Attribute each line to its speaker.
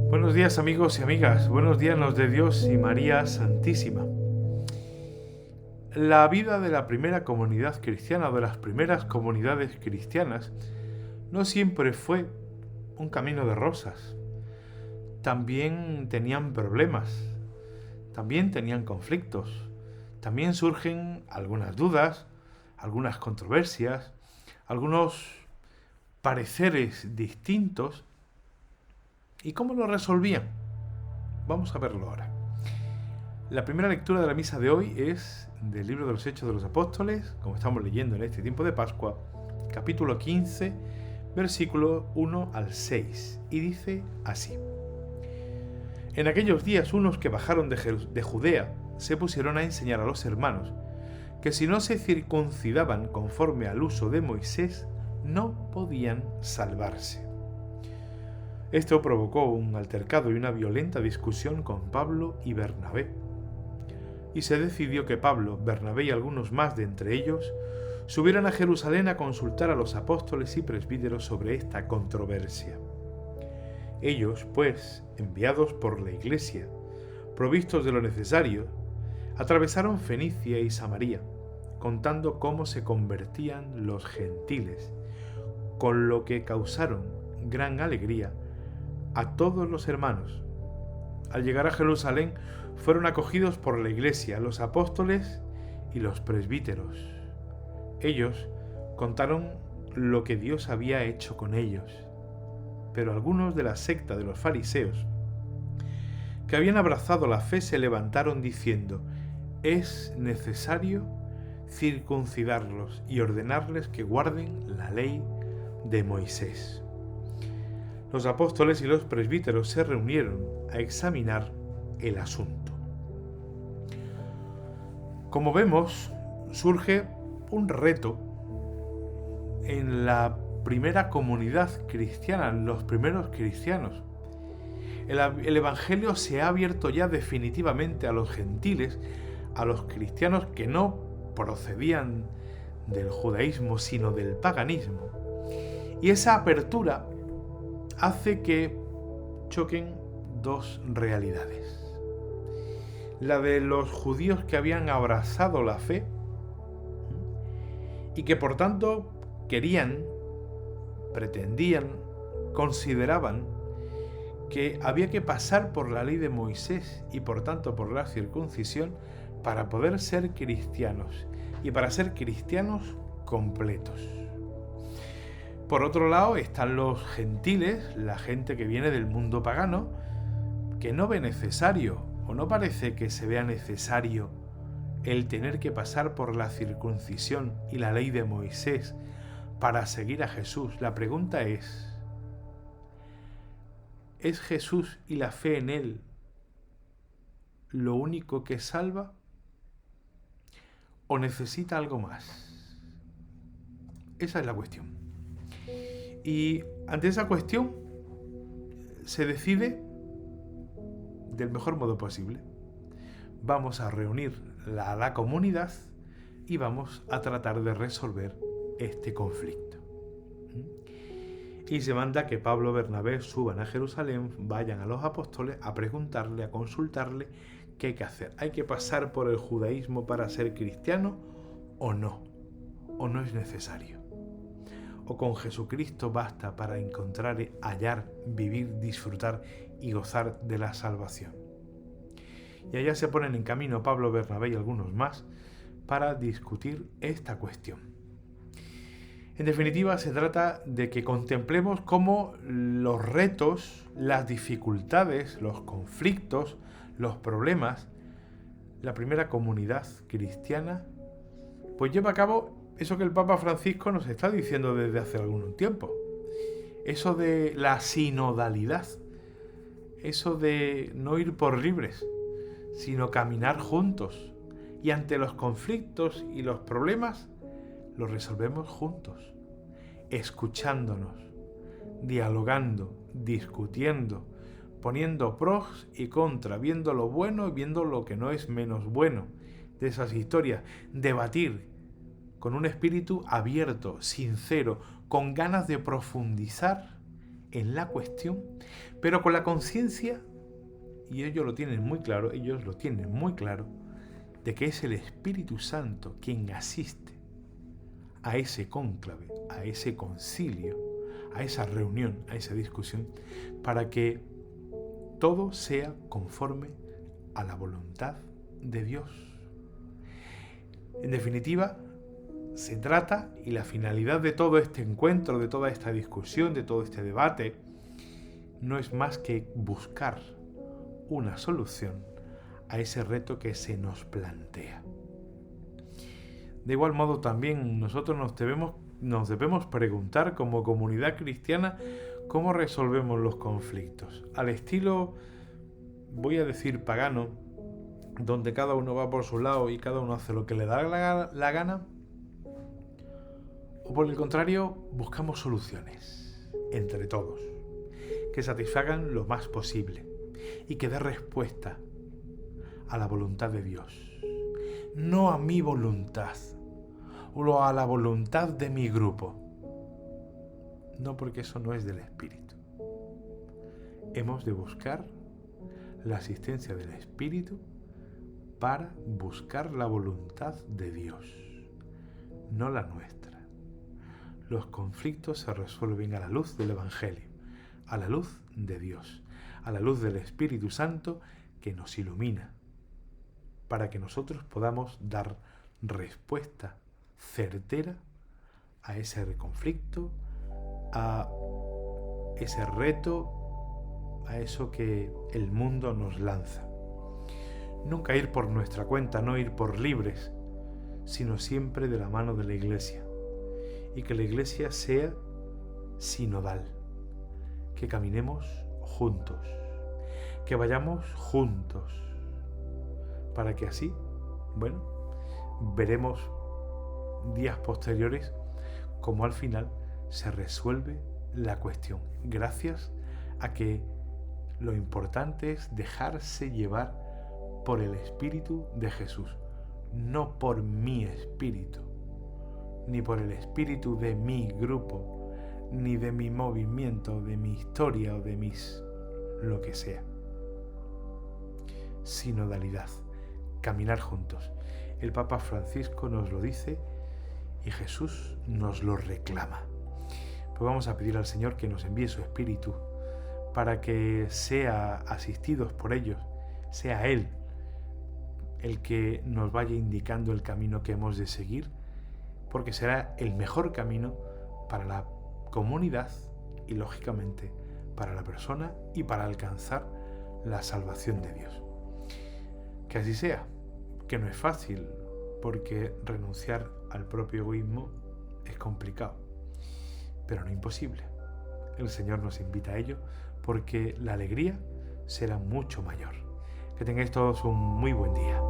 Speaker 1: Buenos días amigos y amigas, buenos días los de Dios y María Santísima. La vida de la primera comunidad cristiana, de las primeras comunidades cristianas, no siempre fue un camino de rosas. También tenían problemas, también tenían conflictos, también surgen algunas dudas, algunas controversias, algunos pareceres distintos. ¿Y cómo lo resolvían? Vamos a verlo ahora. La primera lectura de la misa de hoy es del libro de los Hechos de los Apóstoles, como estamos leyendo en este tiempo de Pascua, capítulo 15, versículo 1 al 6, y dice así: En aquellos días unos que bajaron de Judea se pusieron a enseñar a los hermanos que si no se circuncidaban conforme al uso de Moisés, no podían salvarse. Esto provocó un altercado y una violenta discusión con Pablo y Bernabé. Y se decidió que Pablo, Bernabé y algunos más de entre ellos subieran a Jerusalén a consultar a los apóstoles y presbíteros sobre esta controversia. Ellos, pues, enviados por la Iglesia, provistos de lo necesario, atravesaron Fenicia y Samaria, contando cómo se convertían los gentiles, con lo que causaron gran alegría a todos los hermanos. Al llegar a Jerusalén, fueron acogidos por la Iglesia, los apóstoles y los presbíteros. Ellos contaron lo que Dios había hecho con ellos. Pero algunos de la secta de los fariseos, que habían abrazado la fe, se levantaron diciendo: es necesario circuncidarlos y ordenarles que guarden la ley de Moisés. Los apóstoles y los presbíteros se reunieron a examinar el asunto. Como vemos, surge un reto en la primera comunidad cristiana, en los primeros cristianos. El Evangelio se ha abierto ya definitivamente a los gentiles, a los cristianos que no procedían del judaísmo, sino del paganismo. Y esa apertura hace que choquen dos realidades. La de los judíos que habían abrazado la fe y que por tanto querían, pretendían, consideraban que había que pasar por la ley de Moisés y por tanto por la circuncisión para poder ser cristianos y para ser cristianos completos. Por otro lado están los gentiles, la gente que viene del mundo pagano, que no ve necesario o no parece que se vea necesario el tener que pasar por la circuncisión y la ley de Moisés para seguir a Jesús. La pregunta ¿es Jesús y la fe en Él lo único que salva o necesita algo más? Esa es la cuestión. Y ante esa cuestión se decide del mejor modo posible. Vamos a reunir a la comunidad y vamos a tratar de resolver este conflicto. Y se manda que Pablo y Bernabé suban a Jerusalén, vayan a los apóstoles a preguntarle, a consultarle qué hay que hacer. ¿Hay que pasar por el judaísmo para ser cristiano o no? ¿O no es necesario? ¿O con Jesucristo basta para encontrar, hallar, vivir, disfrutar y gozar de la salvación? Y allá se ponen en camino Pablo, Bernabé y algunos más para discutir esta cuestión. En definitiva, se trata de que contemplemos cómo los retos, las dificultades, los conflictos, los problemas, la primera comunidad cristiana, pues lleva a cabo eso que el Papa Francisco nos está diciendo desde hace algún tiempo. Eso de la sinodalidad, eso de no ir por libres, sino caminar juntos. Y ante los conflictos y los problemas, los resolvemos juntos, escuchándonos, dialogando, discutiendo, poniendo pros y contra, viendo lo bueno y viendo lo que no es menos bueno de esas historias, debatir con un espíritu abierto, sincero, con ganas de profundizar en la cuestión, pero con la conciencia, y ellos lo tienen muy claro, de que es el Espíritu Santo quien asiste a ese cónclave, a ese concilio, a esa reunión, a esa discusión, para que todo sea conforme a la voluntad de Dios. En definitiva, se trata, y la finalidad de todo este encuentro, de toda esta discusión, de todo este debate, no es más que buscar una solución a ese reto que se nos plantea. De igual modo, también nosotros nos debemos preguntar como comunidad cristiana cómo resolvemos los conflictos. Al estilo, voy a decir, pagano, donde cada uno va por su lado y cada uno hace lo que le da la gana. O por el contrario, buscamos soluciones entre todos que satisfagan lo más posible y que dé respuesta a la voluntad de Dios. No a mi voluntad o a la voluntad de mi grupo. No, porque eso no es del Espíritu. Hemos de buscar la asistencia del Espíritu para buscar la voluntad de Dios, no la nuestra. Los conflictos se resuelven a la luz del Evangelio, a la luz de Dios, a la luz del Espíritu Santo que nos ilumina, para que nosotros podamos dar respuesta certera a ese conflicto, a ese reto, a eso que el mundo nos lanza. Nunca ir por nuestra cuenta, no ir por libres, sino siempre de la mano de la Iglesia. Y que la Iglesia sea sinodal, que caminemos juntos, que vayamos juntos, para que así, veremos días posteriores cómo al final se resuelve la cuestión, gracias a que lo importante es dejarse llevar por el Espíritu de Jesús, no por mi espíritu, ni por el espíritu de mi grupo, ni de mi movimiento, de mi historia o de lo que sea. Sinodalidad, caminar juntos. El Papa Francisco nos lo dice y Jesús nos lo reclama. Pues vamos a pedir al Señor que nos envíe su Espíritu para que sea asistidos por ellos, sea Él el que nos vaya indicando el camino que hemos de seguir, porque será el mejor camino para la comunidad y, lógicamente, para la persona y para alcanzar la salvación de Dios. Que así sea, que no es fácil, porque renunciar al propio egoísmo es complicado, pero no imposible. El Señor nos invita a ello porque la alegría será mucho mayor. Que tengáis todos un muy buen día.